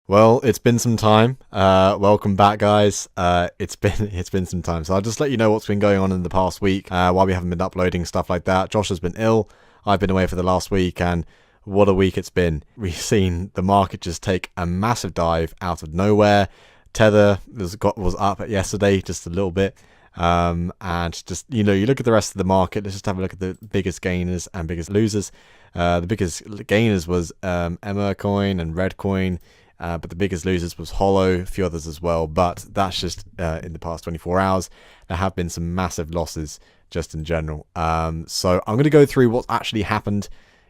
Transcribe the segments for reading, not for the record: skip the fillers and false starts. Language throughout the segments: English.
Well, it's been some time. Welcome back, guys. It's been some time. So I'll just let you know what's been going on in the past week. While we haven't been uploading stuff like that. Josh has been ill. I've been away for the last week, and what a week it's been. We've seen the market just take a massive dive out of nowhere. Tether was up at yesterday just a little bit. And just, you look at the rest of the market. Let's just have a look at the biggest gainers and biggest losers. The biggest gainers was Emma Coin and Red Coin. But the biggest losers was Hollow, a few others as well. But that's just in the past 24 hours. There have been some massive losses just in general. So I'm going to go through what's actually happened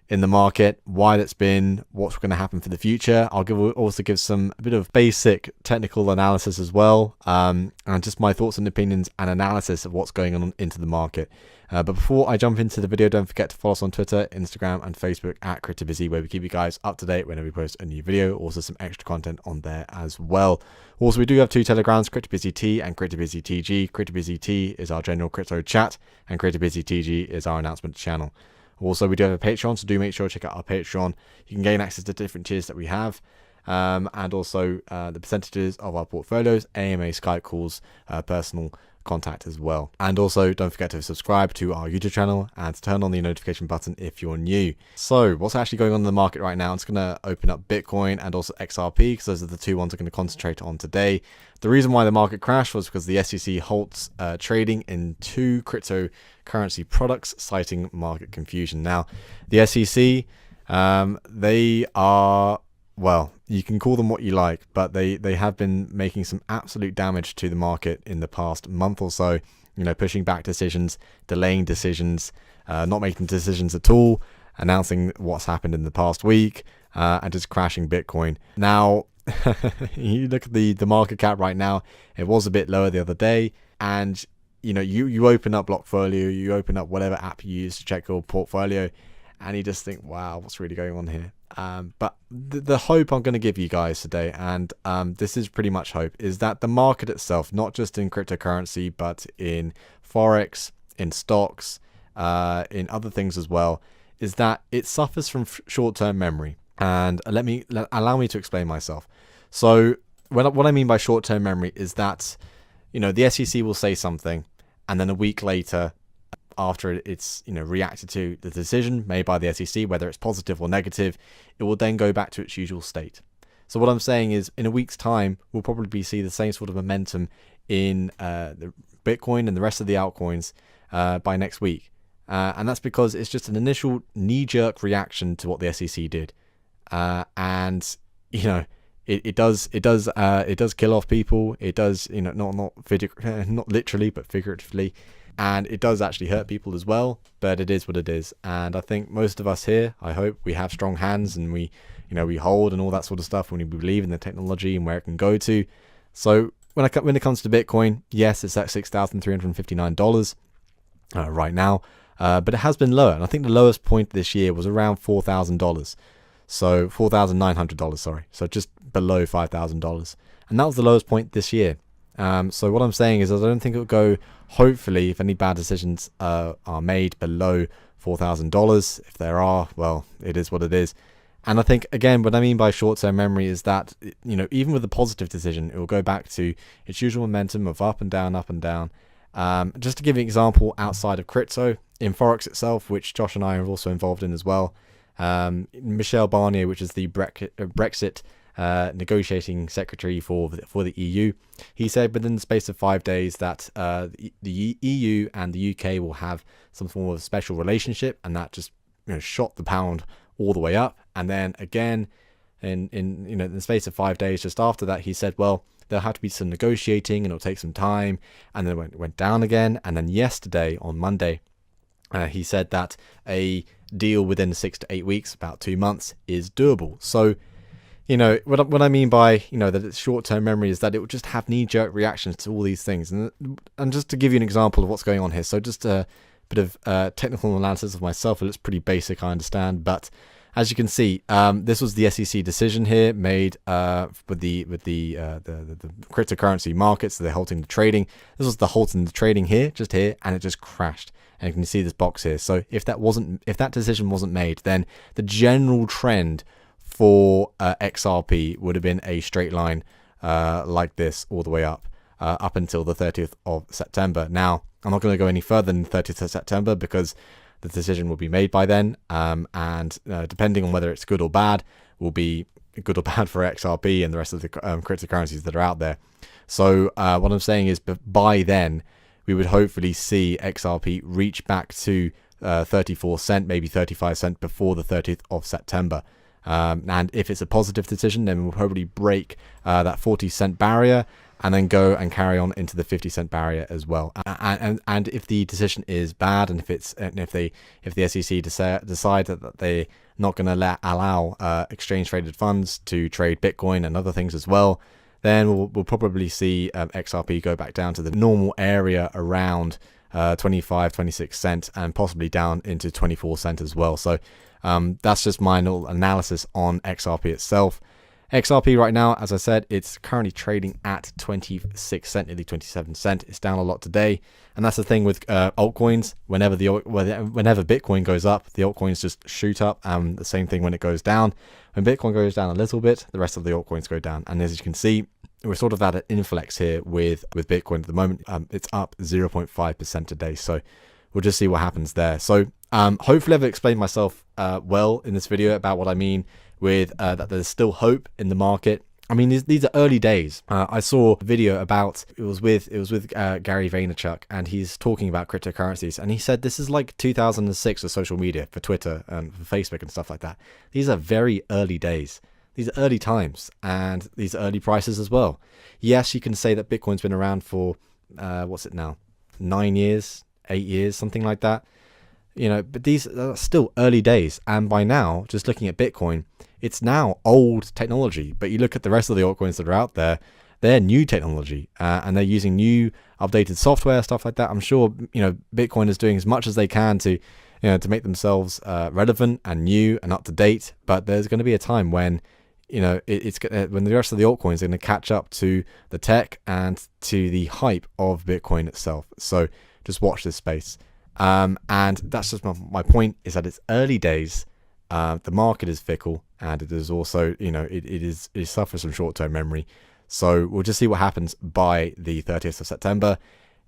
in the market, why that's been, what's going to happen for the future. I'll also give a bit of basic technical analysis as well, and just my thoughts and opinions and analysis of what's going on into the market. But before I jump into the video, don't forget to follow us on Twitter, Instagram, and Facebook at CryptoBusy, where we keep you guys up to date whenever we post a new video. Also, some extra content on there as well. Also, we do have two Telegrams, CryptoBusyT and CryptoBusyTG. CryptoBusyT is our general crypto chat, and CryptoBusyTG is our announcement channel. Also, we do have a Patreon, so do make sure to check out our Patreon. You can gain access to different tiers that we have, and also the percentages of our portfolios, AMA, Skype calls, personal contact as well. And also, don't forget to subscribe to our YouTube channel and to turn on the notification button if you're new. So, what's actually going on in the market right now? It's going to open up Bitcoin and also XRP, because those are the two ones I'm going to concentrate on today. The reason why the market crashed was because the SEC halts trading in two cryptocurrency products, citing market confusion. Now, the SEC, they are, well, you can call them what you like, but they have been making some absolute damage to the market in the past month or so, pushing back decisions, delaying decisions, not making decisions at all, announcing what's happened in the past week, and just crashing Bitcoin. Now, you look at the market cap right now, it was a bit lower the other day, and you open up Blockfolio, you open up whatever app you use to check your portfolio, and you just think, wow, what's really going on here? But the hope I'm going to give you guys today, and this is pretty much hope, is that the market itself, not just in cryptocurrency, but in Forex, in stocks, in other things as well, is that it suffers from short-term memory. And allow me to explain myself. So what I mean by short-term memory is that, the SEC will say something, and then a week later, after it's reacted to the decision made by the SEC, whether it's positive or negative, it will then go back to its usual state. So what I'm saying is, in a week's time, we'll probably see the same sort of momentum in the Bitcoin and the rest of the altcoins by next week. And that's because it's just an initial knee-jerk reaction to what the SEC did. And it does kill off people. It does, not literally, but figuratively, and it does actually hurt people as well. But it is what it is. And I think most of us here, I hope, we have strong hands, and we hold and all that sort of stuff when we believe in the technology and where it can go to. So when it comes to Bitcoin, yes, it's at $6,359 right now, but it has been lower, and I think the lowest point this year was around $4,000. So $4,900, sorry. So just below $5,000. And that was the lowest point this year. So what I'm saying is, I don't think it'll go, hopefully, if any bad decisions are made, below $4,000. If there are, well, it is what it is. And I think, again, what I mean by short-term memory is that, even with a positive decision, it will go back to its usual momentum of up and down, up and down. Just to give you an example outside of crypto, in Forex itself, which Josh and I are also involved in as well, Michel Barnier, which is the Brexit negotiating secretary for the EU, he said within the space of 5 days that the EU and the UK will have some form of special relationship, and that just shot the pound all the way up. And then again, in the space of 5 days just after that, he said, well, there'll have to be some negotiating and it'll take some time, and then it went down again. And then yesterday, on Monday, he said that a deal within 6 to 8 weeks, about 2 months, is doable. So, what I mean by, that it's short-term memory is that it will just have knee-jerk reactions to all these things. And just to give you an example of what's going on here, so just a bit of technical analysis of myself. It's pretty basic, I understand, but as you can see, this was the SEC decision here made with the cryptocurrency markets. So they're halting the trading. This was the halting the trading here, just here, and it just crashed. And you can see this box here. So if that decision wasn't made, then the general trend for XRP would have been a straight line like this all the way up until the 30th of September. Now, I'm not going to go any further than the 30th of September because the decision will be made by then, and depending on whether it's good or bad, will be good or bad for XRP and the rest of the cryptocurrencies that are out there. So what I'm saying is, by then, we would hopefully see XRP reach back to 34 cent, maybe 35 cent before the 30th of September. And if it's a positive decision, then we'll probably break that 40 cent barrier and then go and carry on into the 50 cent barrier as well. And if the decision is bad, and if the SEC decide that they're not going to allow exchange traded funds to trade Bitcoin and other things as well, then we'll probably see XRP go back down to the normal area around 25, 26 cent, and possibly down into 24 cent as well. So that's just my little analysis on XRP itself. XRP right now, as I said, it's currently trading at 26 cent, nearly 27 cent. It's down a lot today, and that's the thing with altcoins. Whenever Bitcoin goes up, the altcoins just shoot up. The same thing when it goes down. When Bitcoin goes down a little bit, the rest of the altcoins go down. And as you can see, we're sort of at an influx here with Bitcoin at the moment. It's up 0.5% today, so we'll just see what happens there. So hopefully I've explained myself well in this video about what I mean with that there's still hope in the market. I mean, these are early days. I saw a video about, it was with Gary Vaynerchuk, and he's talking about cryptocurrencies, and he said this is like 2006 for social media, for Twitter and for Facebook and stuff like that. These are very early days. These are early times, and these are early prices as well. Yes, you can say that Bitcoin's been around for what's it now, 9 years, 8 years, something like that. You know, but these are still early days, and by now, just looking at Bitcoin, it's now old technology. But you look at the rest of the altcoins that are out there, they're new technology, and they're using new updated software, stuff like that. I'm sure, you know, Bitcoin is doing as much as they can to, you know, to make themselves relevant and new and up to date. But there's going to be a time when, you know, when the rest of the altcoins are going to catch up to the tech and to the hype of Bitcoin itself. So just watch this space. And that's just my point, is that it's early days. The market is fickle, and it is also, you know, it suffers from short-term memory. So we'll just see what happens by the 30th of September.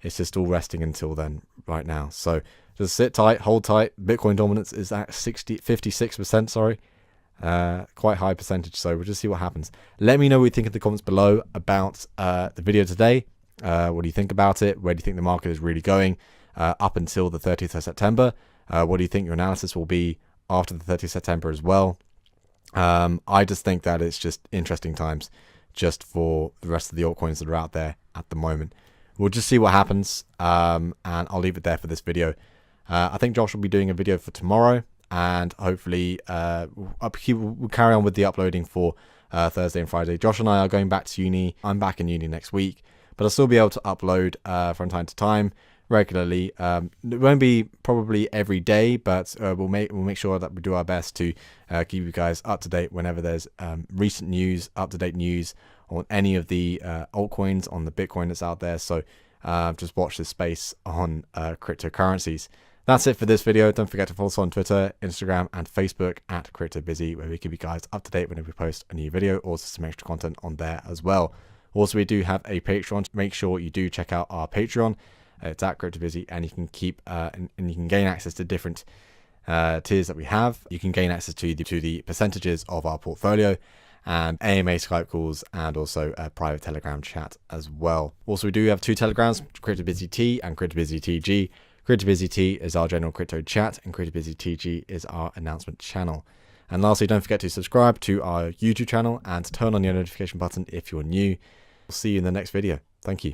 It's just all resting until then right now. So just sit tight, hold tight. Bitcoin dominance is at 56%, sorry. Quite high percentage. So we'll just see what happens. Let me know what you think in the comments below about the video today. What do you think about it? Where do you think the market is really going up until the 30th of September? What do you think your analysis will be after the 30th of September as well? I just think that it's just interesting times just for the rest of the altcoins that are out there at the moment. We'll just see what happens, and I'll leave it there for this video. I think Josh will be doing a video for tomorrow, and hopefully we'll carry on with the uploading for Thursday and Friday. Josh and I are going back to uni. I'm back in uni next week, but I'll still be able to upload from time to time regularly. It won't be probably every day, but we'll make sure that we do our best to keep you guys up to date whenever there's recent news, up-to-date news on any of the altcoins, on the Bitcoin that's out there. So just watch this space on cryptocurrencies. That's it for this video. Don't forget to follow us on Twitter, Instagram, and Facebook at CryptoBusy, where we keep you guys up to date whenever we post a new video, or some extra content on there as well. Also, we do have a Patreon. Make sure you do check out our Patreon. It's at CryptoBusy, and you can keep and you can gain access to different tiers that we have. You can gain access to the percentages of our portfolio, and AMA Skype calls, and also a private Telegram chat as well. Also, we do have two Telegrams, CryptoBusy T and CryptoBusy TG. CryptoBusy T is our general crypto chat, and CryptoBusy TG is our announcement channel. And lastly, don't forget to subscribe to our YouTube channel and turn on your notification button if you're new. We'll see you in the next video. Thank you.